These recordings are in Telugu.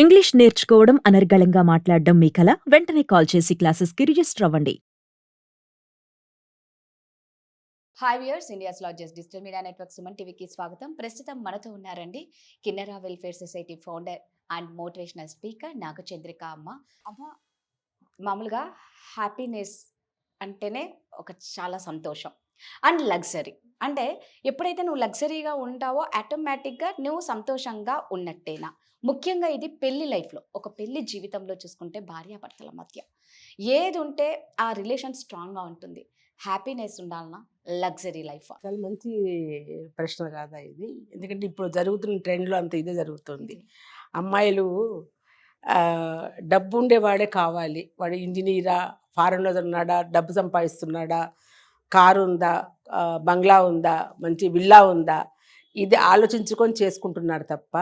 ఇంగ్లీష్ నేర్చుకోవడం, అనర్గళంగా మాట్లాడడం మీ కల? వెంటనే కాల్ చేసి క్లాసెస్‌కి రిజిస్టర్ అవ్వండి. Hi viewers, India's largest digital media network Suman టీవీకి స్వాగతం. ప్రస్తుతం మనతో ఉన్నారండి Kinnera welfare society founder and motivational speaker Nagachandrika అమ్మ. అమ్మ, మామూలుగా హ్యాపీనెస్ అంటేనే ఒక చాలా సంతోషం అండ్ లగ్జరీ. అంటే ఎప్పుడైతే నువ్వు లగ్జరీగా ఉంటావో ఆటోమేటిక్గా నువ్వు సంతోషంగా ఉన్నట్టేనా. ముఖ్యంగా ఇది పెళ్లి లైఫ్లో, ఒక పెళ్లి జీవితంలో చూసుకుంటే భార్యాభర్తల మధ్య ఏది ఉంటే ఆ రిలేషన్ స్ట్రాంగ్గా ఉంటుంది. హ్యాపీనెస్ ఉండాలన్నా, లగ్జరీ లైఫ్? చాలా మంచి ప్రశ్న కాదా ఇది? ఎందుకంటే ఇప్పుడు జరుగుతున్న ట్రెండ్‌లో అంతా ఇదే జరుగుతుంది. అమ్మాయిలు డబ్బు ఉండేవాడే కావాలి. వాడు ఇంజినీరా, ఫారెన్‌లో ఉన్నాడా, డబ్బు సంపాదిస్తున్నాడా, కారు ఉందా, బంగ్లా ఉందా, మంచి విల్లా ఉందా, ఇది ఆలోచించుకొని చేసుకుంటున్నారు తప్ప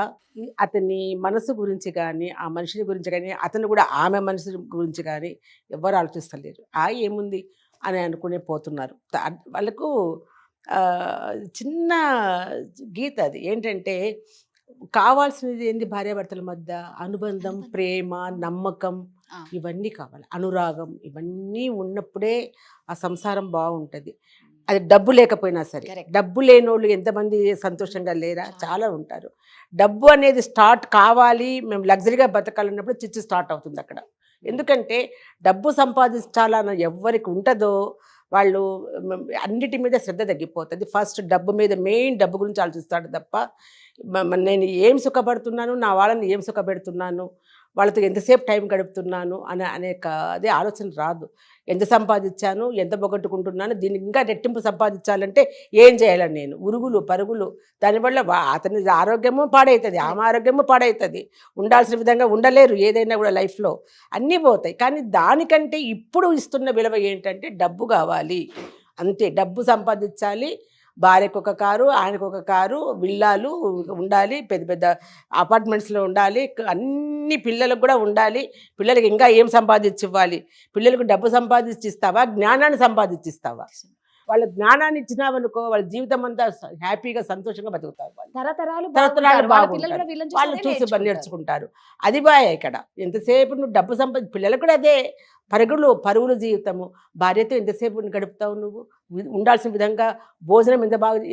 అతని మనసు గురించి కానీ, ఆ మనిషిని గురించి కానీ, అతను కూడా ఆమె మనసు గురించి కానీ ఎవ్వరు ఆలోచిస్తలేరు. ఏముంది అని అనుకునే పోతున్నారు. వాళ్ళకు చిన్న గీత అది ఏంటంటే, కావాల్సినది ఏంది భార్యాభర్తల మధ్య? అనుబంధం, ప్రేమ, నమ్మకం, ఇవన్నీ కావాలి. అనురాగం, ఇవన్నీ ఉన్నప్పుడే ఆ సంసారం బాగుంటుంది. అది డబ్బు లేకపోయినా సరే. డబ్బు లేనోళ్ళు ఎంతమంది సంతోషంగా లేరా? చాలా ఉంటారు. డబ్బు అనేది స్టార్ట్ కావాలి, మేము లగ్జరీగా బతకాలన్నప్పుడు చిచ్చు స్టార్ట్ అవుతుంది అక్కడ. ఎందుకంటే డబ్బు సంపాదించాలన్న ఎవరికి ఉంటుందో వాళ్ళు అన్నిటి మీద శ్రద్ధ తగ్గిపోతుంది. ఫస్ట్ డబ్బు మీద, మెయిన్ డబ్బు గురించి ఆలోచిస్తాడు తప్ప నేను ఏం సుఖపడుతున్నాను, నా వాళ్ళని ఏం సుఖపెడుతున్నాను, వాళ్ళతో ఎంతసేపు టైం గడుపుతున్నాను అదే ఆలోచన రాదు. ఎంత సంపాదించాను, ఎంత పోగొట్టుకుంటున్నాను, దీనికి ఇంకా రెట్టింపు సంపాదించాలంటే ఏం చేయాలని నేను ఉరుగులు పరుగులు. దానివల్ల అతని ఆరోగ్యము పాడవుతుంది, ఆమె ఆరోగ్యము పాడవుతుంది. ఉండాల్సిన విధంగా ఉండలేరు. ఏదైనా కూడా లైఫ్లో అన్నీ పోతాయి. కానీ దానికంటే ఇప్పుడు ఇస్తున్న విలువ ఏంటంటే డబ్బు కావాలి అంతే. డబ్బు సంపాదించాలి. భార్యకు ఒక కారు, ఆయనకు ఒక కారు, విల్లాలు ఉండాలి, పెద్ద పెద్ద అపార్ట్మెంట్స్లో ఉండాలి, అన్ని పిల్లలకు కూడా ఉండాలి. పిల్లలకి ఇంకా ఏం సంపాదించి ఇవ్వాలి? పిల్లలకు డబ్బు సంపాదించి ఇస్తావా, జ్ఞానాన్ని సంపాదించి ఇస్తావా? వాళ్ళ జ్ఞానాన్ని ఇచ్చినావనుకో, వాళ్ళ జీవితం అంతా హ్యాపీగా సంతోషంగా బతుకుతారు. తరతరాలు బాగుంటారు, వాళ్ళు చూసి నేర్చుకుంటారు. అది బాయ్. ఇక్కడ ఎంతసేపు నువ్వు డబ్బు పిల్లలకు కూడా అదే పరుగులు జీవితము. భార్యతో ఎంతసేపు గడుపుతావు నువ్వు? ఉండాల్సిన విధంగా భోజనం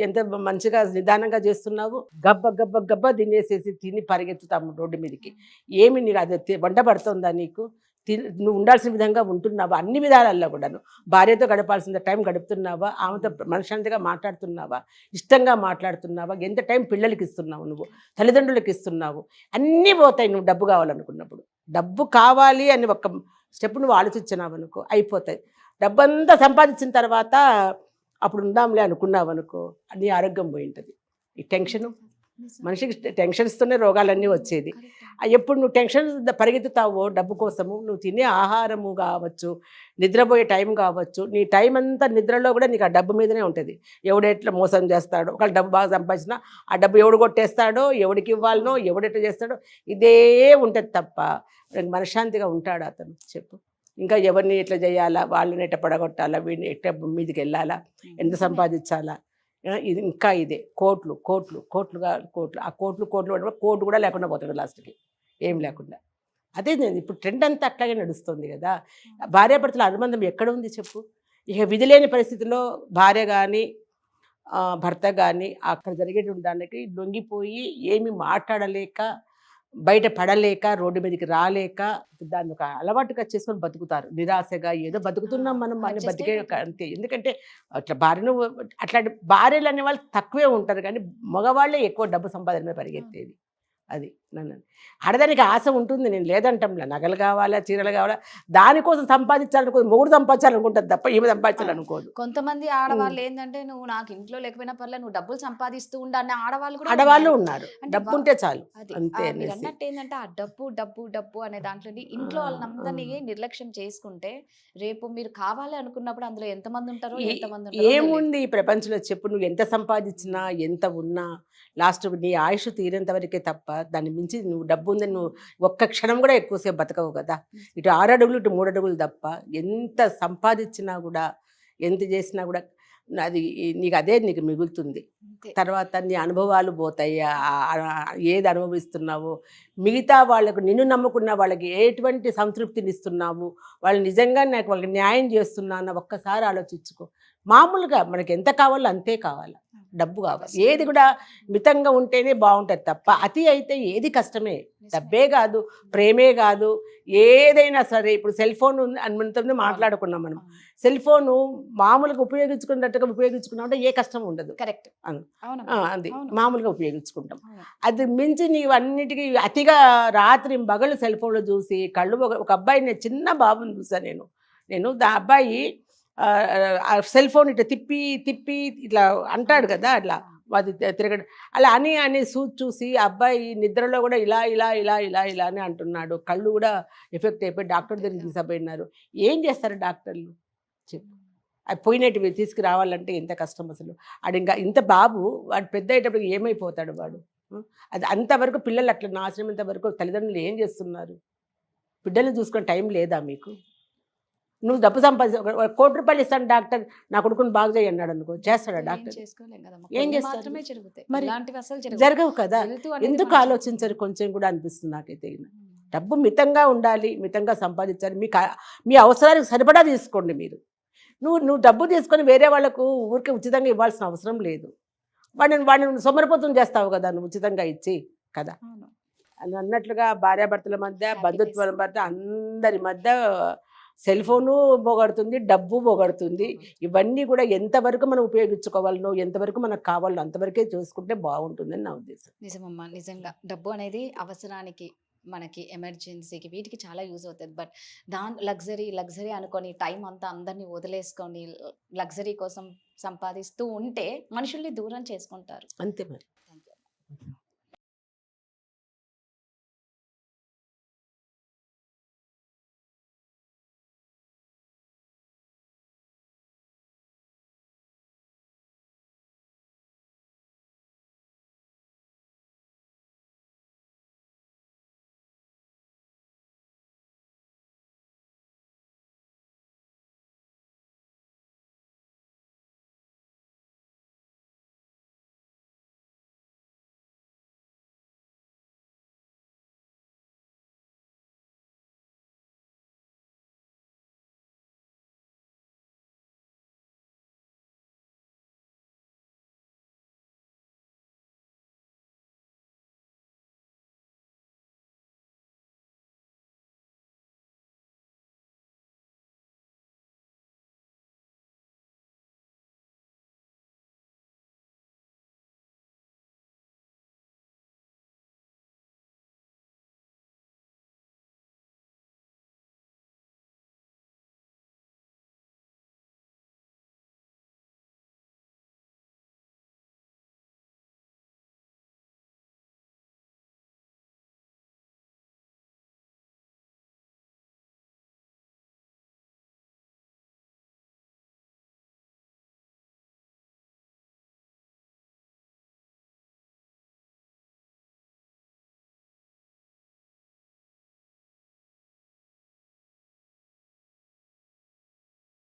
ఎంత మంచిగా నిదానంగా చేస్తున్నావు? గబ్బ తినేసేసి తిని పరిగెత్తుతాము రోడ్డు మీదకి. ఏమి నీకు అది వంట పడుతుందా నీకు? నువ్వు ఉండాల్సిన విధంగా ఉంటున్నావా? అన్ని విధాలల్లో కూడాను భార్యతో గడపాల్సిన టైం గడుపుతున్నావా? ఆమెతో మనశ్శాంతిగా మాట్లాడుతున్నావా? ఇష్టంగా మాట్లాడుతున్నావా? ఎంత టైం పిల్లలకి ఇస్తున్నావు, నువ్వు తల్లిదండ్రులకి ఇస్తున్నావు? అన్నీ పోతాయి నువ్వు డబ్బు కావాలనుకున్నప్పుడు. డబ్బు కావాలి అని ఒక స్టెప్ నువ్వు ఆలోచించినావు అనుకో, అయిపోతాయి. డబ్బంతా సంపాదించిన తర్వాత అప్పుడు ఉందాంలే అనుకున్నావు అనుకో, నీ ఆరోగ్యం పోయింటుంది. ఈ టెన్షను, మనిషికి టెన్షన్స్తోనే రోగాలన్నీ వచ్చేది. ఎప్పుడు నువ్వు టెన్షన్ పరిగెత్తుతావో డబ్బు కోసము, నువ్వు తినే ఆహారము కావచ్చు, నిద్రపోయే టైం కావచ్చు, నీ టైం అంతా నిద్రలో కూడా నీకు ఆ డబ్బు మీదనే ఉంటుంది. ఎవడెట్లా మోసం చేస్తాడో, ఒకళ్ళు డబ్బు బాగా సంపాదించినా ఆ డబ్బు ఎవడు కొట్టేస్తాడో, ఎవడికి ఇవ్వాలనో, ఎవడెట్లా చేస్తాడో ఇదే ఉంటుంది తప్ప మనశ్శాంతిగా ఉంటాడు అతను? చెప్పు. ఇంకా ఎవరిని ఎట్లా చేయాలా, వాళ్ళని ఎట్లా పడగొట్టాలా, వీడిని ఎట్లా మీదకి వెళ్ళాలా, ఎంత సంపాదించాలా, ఇది ఇంకా ఇదే కోట్లు ఆ కోట్లు కోట్లు కూడా లేకుండా పోతాడు లాస్ట్కి, ఏం లేకుండా. అదే నేను ఇప్పుడు ట్రెండ్ అంతా అట్లాగే నడుస్తుంది కదా. భార్యాభర్తల అనుబంధం ఎక్కడ ఉంది చెప్పు? ఇక విధి లేని పరిస్థితుల్లో భార్య కానీ భర్త కానీ అక్కడ జరిగేటువంటి దానికి లొంగిపోయి ఏమి మాట్లాడలేక, బయట పడలేక, రోడ్డు మీదకి రాలేక దాన్ని ఒక అలవాటుగా చేసుకొని బతుకుతారు. నిరాశగా ఏదో బతుకుతున్నాం మనం అని బతికే అంతే. ఎందుకంటే అట్లా అట్లాంటి భార్యలు అనే వాళ్ళు తక్కువే ఉంటారు, కానీ మగవాళ్ళే ఎక్కువ డబ్బు సంపాదన మీద పరిగెత్తేది. అది నన్ను ఆడదానికి ఆశ ఉంటుంది, నేను లేదంటాంలే. నగలు కావాలా, చీరలు కావాలా, దానికోసం సంపాదించాలనుకోదు. మొగుడు సంపాదించాలనుకుంటుంది తప్ప ఈమె సంపాదించాలనుకోదు. కొంతమంది ఆడవాళ్ళు ఏంటంటే, నువ్వు నాకు ఇంట్లో లేకపోయినా పర్లేదు, నువ్వు డబ్బులు సంపాదిస్తూ ఉండాలి ఆడవాళ్ళు ఉన్నారు. డబ్బు ఉంటే చాలు అంతే. అన్నట్టు ఏంటంటే, ఆ డబ్బు అనే దాంట్లో ఇంట్లో వాళ్ళందరినీ నిర్లక్ష్యం చేసుకుంటే, రేపు మీరు కావాలి అనుకున్నప్పుడు అందులో ఎంతమంది ఉంటారో, ఏముంది ఈ ప్రపంచంలో చెప్పు? నువ్వు ఎంత సంపాదించినా, ఎంత ఉన్నా, లాస్ట్ నీ ఆయుష్ తీరేంత వరకే తప్ప దాన్ని మించి నువ్వు డబ్బు ఉందని నువ్వు ఒక్క క్షణం కూడా ఎక్కువసేపు బతకవు కదా. ఇటు 6 అడుగులు, ఇటు 3 అడుగులు తప్ప ఎంత సంపాదించినా కూడా, ఎంత చేసినా కూడా అది నీకు అదే నీకు మిగులుతుంది. అంతే. తర్వాత నీ అనుభవాలు పోతాయి. ఏది అనుభవిస్తున్నావో, మిగతా వాళ్ళకు నిన్ను నమ్ముకున్న వాళ్ళకి ఎటువంటి సంతృప్తినిస్తున్నావు, వాళ్ళు నిజంగా నాకు వాళ్ళకి న్యాయం చేస్తున్నా అన్న ఒక్కసారి ఆలోచించుకో. మామూలుగా మనకి ఎంత కావాలో అంతే కావాలి, డబ్బు కావాలి. ఏది కూడా మితంగా ఉంటేనే బాగుంటుంది తప్ప అతి అయితే ఏది కష్టమే. డబ్బే కాదు, ప్రేమే కాదు, ఏదైనా సరే. ఇప్పుడు సెల్ ఫోన్ మనతో మాట్లాడుకున్నాం మనం. సెల్ ఫోను మామూలుగా ఉపయోగించుకున్నట్టుగా ఉపయోగించుకున్నామంటే ఏ కష్టం ఉండదు. కరెక్ట్. అది మామూలుగా ఉపయోగించుకుంటాం. అది మించి నీవు అన్నిటికీ అతిగా రాత్రి పగలు సెల్ ఫోన్లో చూసి కళ్ళు ఒక అబ్బాయి, చిన్న బాబుని చూసాను నేను అబ్బాయి సెల్ ఫోన్ ఇట్లా తిప్పి తిప్పి ఇట్లా అంటాడు కదా, అట్లా అది తిరగడం అలా అని చూసి అబ్బాయి నిద్రలో కూడా ఇలా ఇలా ఇలా ఇలా ఇలా అని అంటున్నాడు. కళ్ళు కూడా ఎఫెక్ట్ అయిపోయి డాక్టర్ దగ్గరికి తీసుకుపోయినారు. ఏం చేస్తారు డాక్టర్లు చెప్పు? అవి పోయినవి తీసుకురావాలంటే ఎంత కష్టం అసలు. అది ఇంకా ఇంత బాబు వాడు పెద్ద అయ్యేటప్పుడు ఏమైపోతాడు వాడు? అది అంతవరకు పిల్లలు అట్లా నాశనం ఇంతవరకు తల్లిదండ్రులు ఏం చేస్తున్నారు? బిడ్డలు చూసుకునే టైం లేదా మీకు? నువ్వు డబ్బు సంపాదించ ₹1,00,00,000 ఇస్తాను డాక్టర్, నా కొడుకుని బాగు చేయి అన్నాడు అనుకో, చేస్తాడా డాక్టర్? ఏం చేస్తారు? మరి జరగవు కదా. ఎందుకు ఆలోచించరు కొంచెం కూడా అనిపిస్తుంది నాకైతే. డబ్బు మితంగా ఉండాలి, మితంగా సంపాదించాలి. మీ అవసరానికి సరిపడా తీసుకోండి మీరు. నువ్వు డబ్బు తీసుకొని వేరే వాళ్ళకు ఊరికి ఉచితంగా ఇవ్వాల్సిన అవసరం లేదు. వాడిని సొమరపోతం చేస్తావు కదా నువ్వు ఉచితంగా ఇచ్చి కదా. అని అన్నట్లుగా భార్యాభర్తల మధ్య, బంధుత్వాల మధ్య, అందరి మధ్య సెల్ ఫోను పోగొడుతుంది, డబ్బు పోగొడుతుంది. ఇవన్నీ కూడా ఎంతవరకు మనం ఉపయోగించుకోవాలనో, ఎంతవరకు మనకు కావాలో అంతవరకే చూసుకుంటే బాగుంటుందని నా ఉద్దేశం. నిజమమ్మా, నిజంగా డబ్బు అనేది అవసరానికి, మనకి ఎమర్జెన్సీకి, వీటికి చాలా యూజ్ అవుతుంది. బట్ లగ్జరీ అనుకొని టైం అంతా అందరినీ వదిలేసుకొని లగ్జరీ కోసం సంపాదిస్తూ ఉంటే మనుషుల్ని దూరం చేసుకుంటారు. అంతే మరి.